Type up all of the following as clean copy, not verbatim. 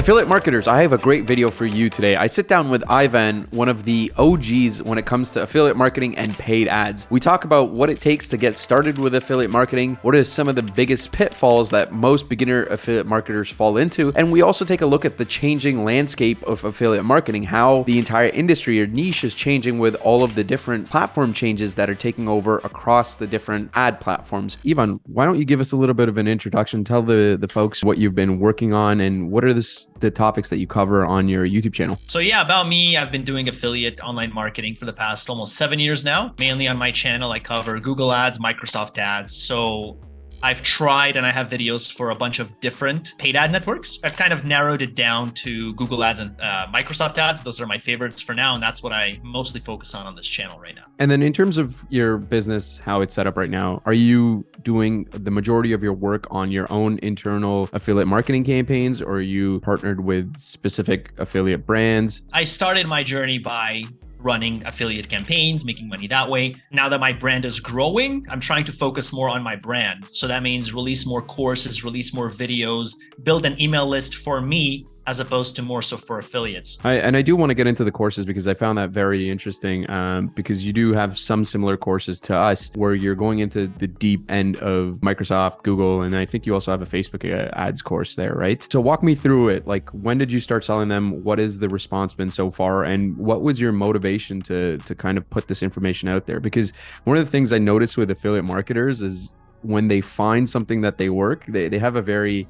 Affiliate marketers, I have a great video for you today. I sit down with Ivan, one of the OGs when it comes to affiliate marketing and paid ads. We talk about what it takes to get started with affiliate marketing, what are some of the biggest pitfalls that most beginner affiliate marketers fall into, and we also take a look at the changing landscape of affiliate marketing, how the entire industry or niche is changing with all of the different platform changes that are taking over across the different ad platforms. Ivan, why don't you give us a little bit of an introduction, tell the folks what you've been working on and what are the topics that you cover on your YouTube channel. So yeah, about me, I've been doing affiliate online marketing for the past almost 7 years now. Mainly on my channel, I cover Google ads, Microsoft ads. So I've tried and I have videos for a bunch of different paid ad networks. I've kind of narrowed it down to Google ads and Microsoft ads. Those are my favorites for now. And that's what I mostly focus on this channel right now. And then in terms of your business, how it's set up right now, are you doing the majority of your work on your own internal affiliate marketing campaigns, or are you partnered with specific affiliate brands? I started my journey by running affiliate campaigns, making money that way. Now that my brand is growing, I'm trying to focus more on my brand. So that means release more courses, release more videos, build an email list for me as opposed to more so for affiliates. I do want to get into the courses because I found that very interesting because you do have some similar courses to us where you're going into the deep end of Microsoft, Google, and I think you also have a Facebook ads course there, right? So walk me through it. Like, when did you start selling them? What is the response been so far? And what was your motivation to kind of put this information out there? Because one of the things I noticed with affiliate marketers is when they find something that they work, they have a very,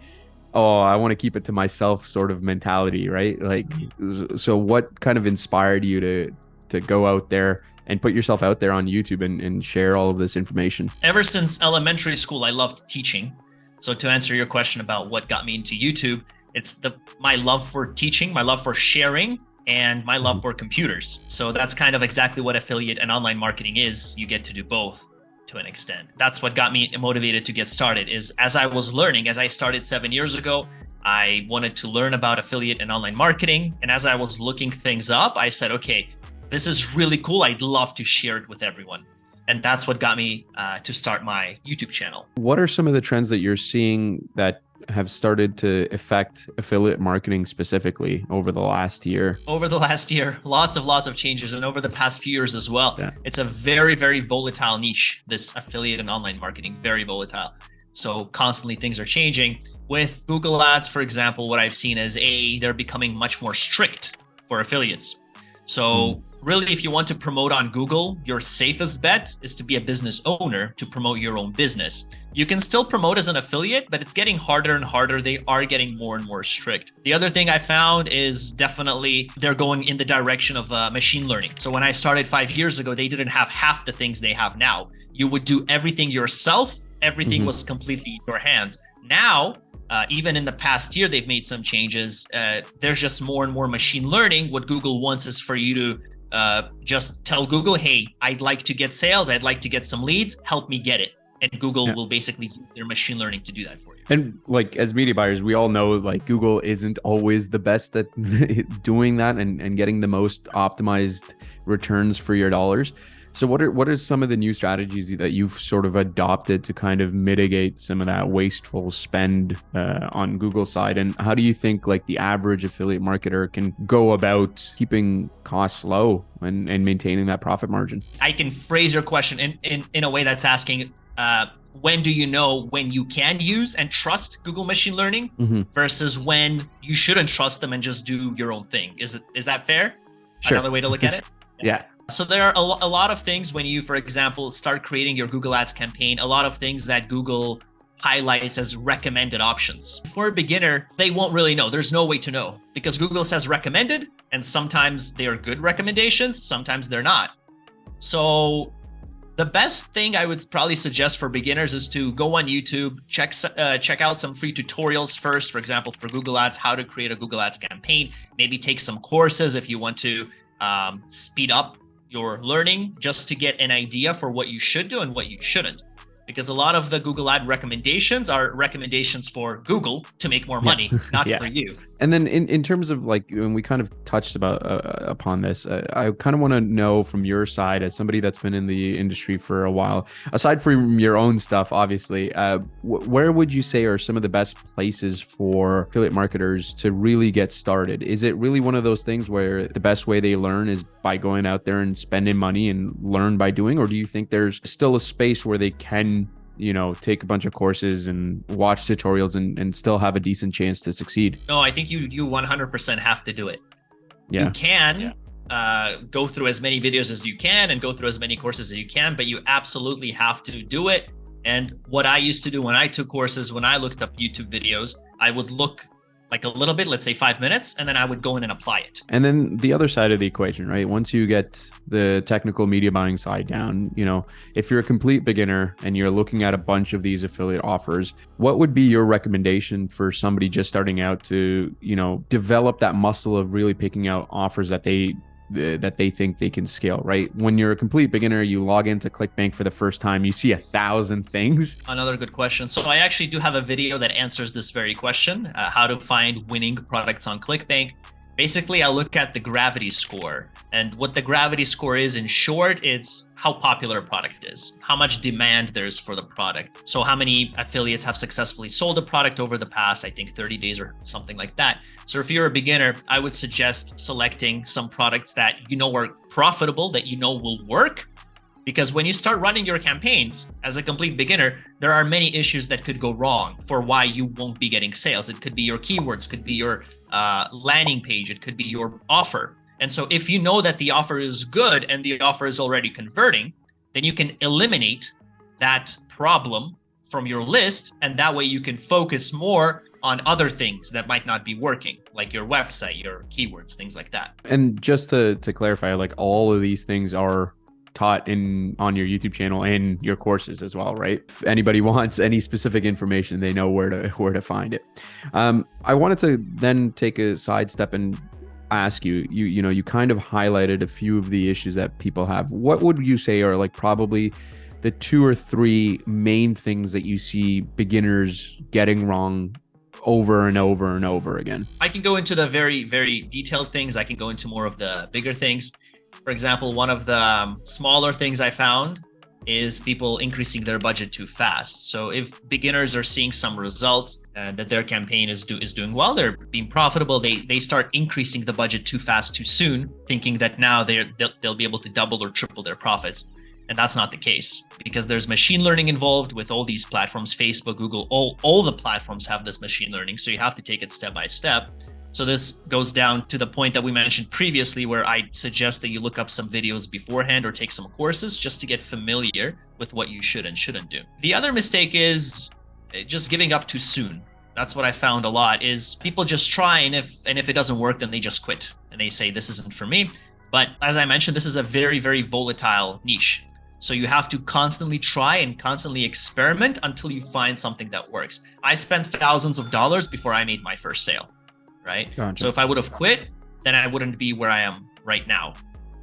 oh, I want to keep it to myself sort of mentality, right? Like, so what kind of inspired you to go out there and put yourself out there on YouTube and share all of this information? Ever since elementary school, I loved teaching. So to answer your question about what got me into YouTube, it's my love for teaching, my love for sharing, and my love for computers. So that's kind of exactly what affiliate and online marketing is. You get to do both to an extent. That's what got me motivated to get started. Is as I was learning, as I started 7 years ago, I wanted to learn about affiliate and online marketing. And as I was looking things up, I said, okay, this is really cool. I'd love to share it with everyone. And that's what got me to start my YouTube channel. What are some of the trends that you're seeing that have started to affect affiliate marketing specifically over the last year? Over the last year, lots of changes, and over the past few years as well. Yeah. It's a very, very volatile niche, this affiliate and online marketing, very volatile. So constantly things are changing. With Google ads, for example, what I've seen is they're becoming much more strict for affiliates. So really, if you want to promote on Google, your safest bet is to be a business owner to promote your own business. You can still promote as an affiliate, but it's getting harder and harder. They are getting more and more strict. The other thing I found is definitely they're going in the direction of machine learning. So when I started 5 years ago, they didn't have half the things they have now. You would do everything yourself. Everything was completely in your hands. Now, even in the past year, they've made some changes. There's just more and more machine learning. What Google wants is for you to just tell Google, hey, I'd like to get sales. I'd like to get some leads. Help me get it. And Google will basically use their machine learning to do that for you. And like, as media buyers, we all know like Google isn't always the best at doing that and getting the most optimized returns for your dollars. So what are some of the new strategies that you've sort of adopted to kind of mitigate some of that wasteful spend on Google's side? And how do you think like the average affiliate marketer can go about keeping costs low and maintaining that profit margin? I can phrase your question in a way that's asking, when do you know when you can use and trust Google machine learning versus when you shouldn't trust them and just do your own thing? Is that fair? Sure. Another way to look at it? Yeah. So there are a lot of things when you, for example, start creating your Google Ads campaign, a lot of things that Google highlights as recommended options. For a beginner, they won't really know. There's no way to know because Google says recommended, and sometimes they are good recommendations, sometimes they're not. So the best thing I would probably suggest for beginners is to go on YouTube, check out some free tutorials first, for example, for Google Ads, how to create a Google Ads campaign, maybe take some courses if you want to speed up your learning just to get an idea for what you should do and what you shouldn't. because a lot of the Google ad recommendations are recommendations for Google to make more money, not for you. And then in terms of like, when we kind of touched upon this, I kind of want to know from your side, as somebody that's been in the industry for a while, aside from your own stuff, obviously, where would you say are some of the best places for affiliate marketers to really get started? Is it really one of those things where the best way they learn is by going out there and spending money and learn by doing? Or do you think there's still a space where they can, take a bunch of courses and watch tutorials and still have a decent chance to succeed? No, I think you 100% have to do it. Yeah. You can go through as many videos as you can and go through as many courses as you can, but you absolutely have to do it. And what I used to do when I took courses, when I looked up YouTube videos, I would look like a little bit, let's say 5 minutes, and then I would go in and apply it. And then the other side of the equation, right? Once you get the technical media buying side down, if you're a complete beginner and you're looking at a bunch of these affiliate offers, what would be your recommendation for somebody just starting out to, develop that muscle of really picking out offers that they think they can scale, right? When you're a complete beginner, you log into ClickBank for the first time, you see 1,000 things. Another good question. So I actually do have a video that answers this very question, how to find winning products on ClickBank. Basically, I look at the gravity score, and what the gravity score is, in short, it's how popular a product is, how much demand there's for the product. So how many affiliates have successfully sold a product over the past, I think 30 days or something like that. So if you're a beginner, I would suggest selecting some products that are profitable, that will work. Because when you start running your campaigns as a complete beginner, there are many issues that could go wrong for why you won't be getting sales. It could be your keywords, could be your landing page, it could be your offer. And so if you know that the offer is good and the offer is already converting, then you can eliminate that problem from your list. And that way you can focus more on other things that might not be working, like your website, your keywords, things like that. And just to clarify, like, all of these things are taught on your YouTube channel and your courses as well, right? If anybody wants any specific information, they know where to find it. I wanted to then take a sidestep and ask you kind of highlighted a few of the issues that people have. What would you say are like probably the 2 or 3 main things that you see beginners getting wrong over and over and over again? I can go into the very, very detailed things. I can go into more of the bigger things. For example, one of the smaller things I found is people increasing their budget too fast. So if beginners are seeing some results that their campaign is doing well, they're being profitable, they start increasing the budget too fast, too soon, thinking that now they'll be able to double or triple their profits. And that's not the case, because there's machine learning involved with all these platforms. Facebook, Google, all the platforms have this machine learning. So you have to take it step by step. So this goes down to the point that we mentioned previously, where I suggest that you look up some videos beforehand or take some courses just to get familiar with what you should and shouldn't do. The other mistake is just giving up too soon. That's what I found a lot, is people just try, and if it doesn't work, then they just quit and they say, this isn't for me. But as I mentioned, this is a very, very volatile niche. So you have to constantly try and constantly experiment until you find something that works. I spent thousands of dollars before I made my first sale. Right? Gotcha. So if I would have quit, then I wouldn't be where I am right now,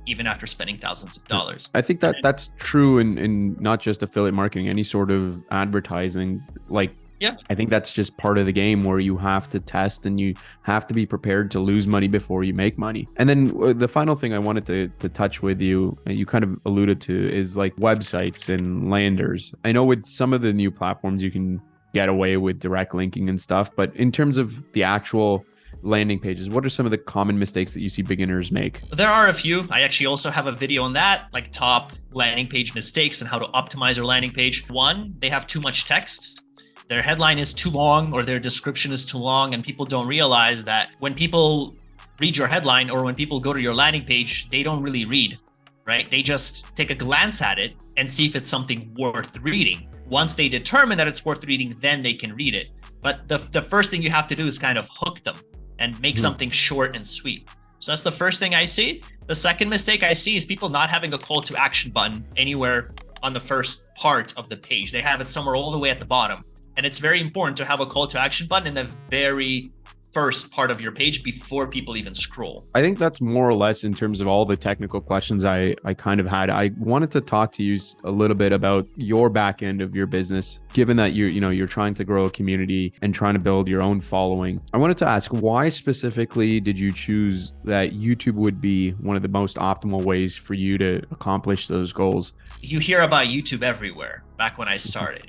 even after spending thousands of dollars. I think that's true in not just affiliate marketing, any sort of advertising. Like, yeah, I think that's just part of the game, where you have to test and you have to be prepared to lose money before you make money. And then the final thing I wanted to touch with you, you kind of alluded to, is like websites and landers. I know with some of the new platforms, you can get away with direct linking and stuff, but in terms of the actual landing pages, what are some of the common mistakes that you see beginners make? There are a few. I actually also have a video on that, like top landing page mistakes and how to optimize your landing page. One, they have too much text. Their headline is too long, or their description is too long, and people don't realize that when people read your headline or when people go to your landing page, they don't really read, right? They just take a glance at it and see if it's something worth reading. Once they determine that it's worth reading, then they can read it. But the first thing you have to do is kind of hook them and make something short and sweet. So that's the first thing I see. The second mistake I see is people not having a call to action button anywhere on the first part of the page. They have it somewhere all the way at the bottom. And it's very important to have a call to action button in the very first part of your page before people even scroll. I think that's more or less in terms of all the technical questions I kind of had. I wanted to talk to you a little bit about your back end of your business, given that you're trying to grow a community and trying to build your own following. I wanted to ask, why specifically did you choose that YouTube would be one of the most optimal ways for you to accomplish those goals? You hear about YouTube everywhere back when I started,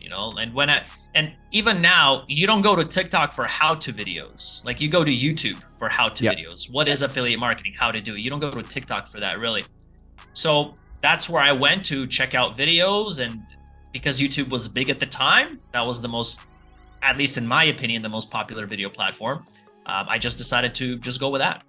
and even now, you don't go to TikTok for how-to videos. Like, you go to YouTube for how-to videos. What is affiliate marketing? How to do it? You don't go to TikTok for that, really. So that's where I went to check out videos, and because YouTube was big at the time, that was the most, at least in my opinion, the most popular video platform. I just decided to just go with that.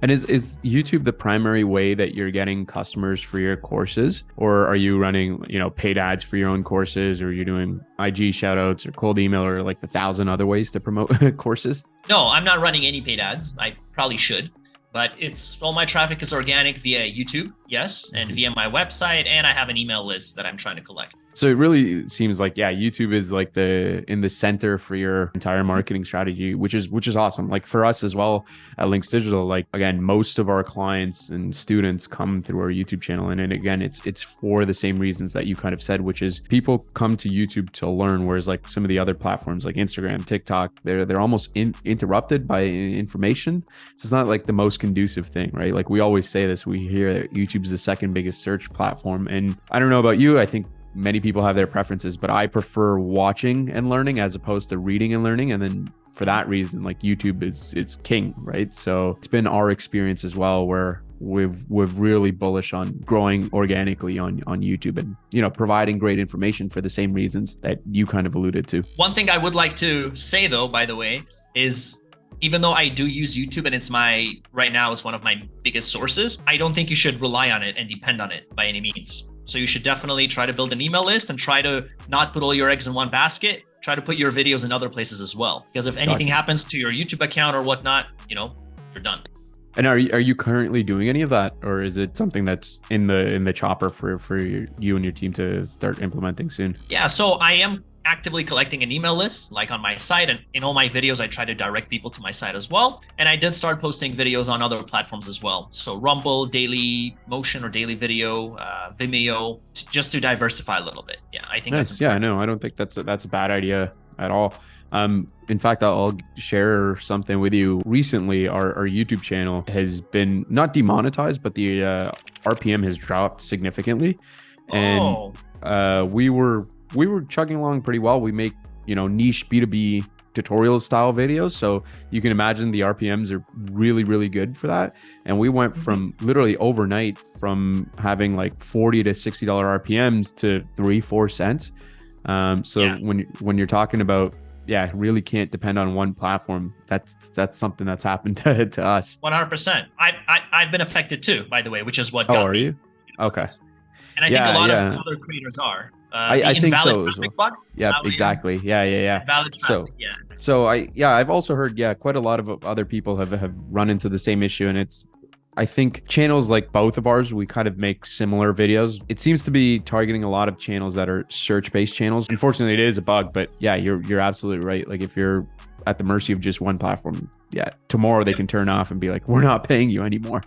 And is YouTube the primary way that you're getting customers for your courses, or are you running, paid ads for your own courses, or you're doing IG shout outs or cold email or like the 1,000 other ways to promote courses? No, I'm not running any paid ads. I probably should, but all my traffic is organic via YouTube, yes, and via my website, and I have an email list that I'm trying to collect. So it really seems like, YouTube is like in the center for your entire marketing strategy, which is awesome. Like for us as well at Links Digital, like again, most of our clients and students come through our YouTube channel. And again, it's for the same reasons that you kind of said, which is people come to YouTube to learn. Whereas like some of the other platforms like Instagram, TikTok, they're almost interrupted by information. So it's not like the most conducive thing, right? Like we always say this, we hear that YouTube's the second biggest search platform. And I don't know about you, I think many people have their preferences, but I prefer watching and learning as opposed to reading and learning. And then for that reason, like YouTube it's king, right? So it's been our experience as well, where we're really bullish on growing organically on YouTube and, providing great information for the same reasons that you kind of alluded to. One thing I would like to say though, by the way, is even though I do use YouTube and right now it's one of my biggest sources, I don't think you should rely on it and depend on it by any means. So you should definitely try to build an email list and try to not put all your eggs in one basket. Try to put your videos in other places as well. Because if anything happens to your YouTube account or whatnot, you're done. And are you currently doing any of that, or is it something that's in the chopper for you and your team to start implementing soon? Yeah, so I am actively collecting an email list, like on my site, and in all my videos, I try to direct people to my site as well. And I did start posting videos on other platforms as well. So Rumble, Daily Motion or Daily Video, Vimeo, just to diversify a little bit. Yeah, I think that's important. No, I don't think that's a bad idea at all. In fact, I'll share something with you. Recently, our YouTube channel has been not demonetized, but the RPM has dropped significantly. And we were chugging along pretty well. We make, niche B2B tutorial style videos. So you can imagine the RPMs are really, really good for that. And we went from literally overnight from having like $40 to $60 RPMs to 3-4 cents. When you're talking about, really can't depend on one platform. That's something that's happened to us. 100%. I've been affected too, by the way, which is what got me. Are you? Okay. And I think a lot of other creators are. I think so as well. Bug? Yeah, exactly. Yeah. Invalid traffic, So I've also heard, quite a lot of other people have run into the same issue. And I think channels like both of ours, we kind of make similar videos. It seems to be targeting a lot of channels that are search-based channels. Unfortunately, it is a bug, but you're absolutely right. Like if you're at the mercy of just one platform, tomorrow they can turn off and be like, we're not paying you anymore.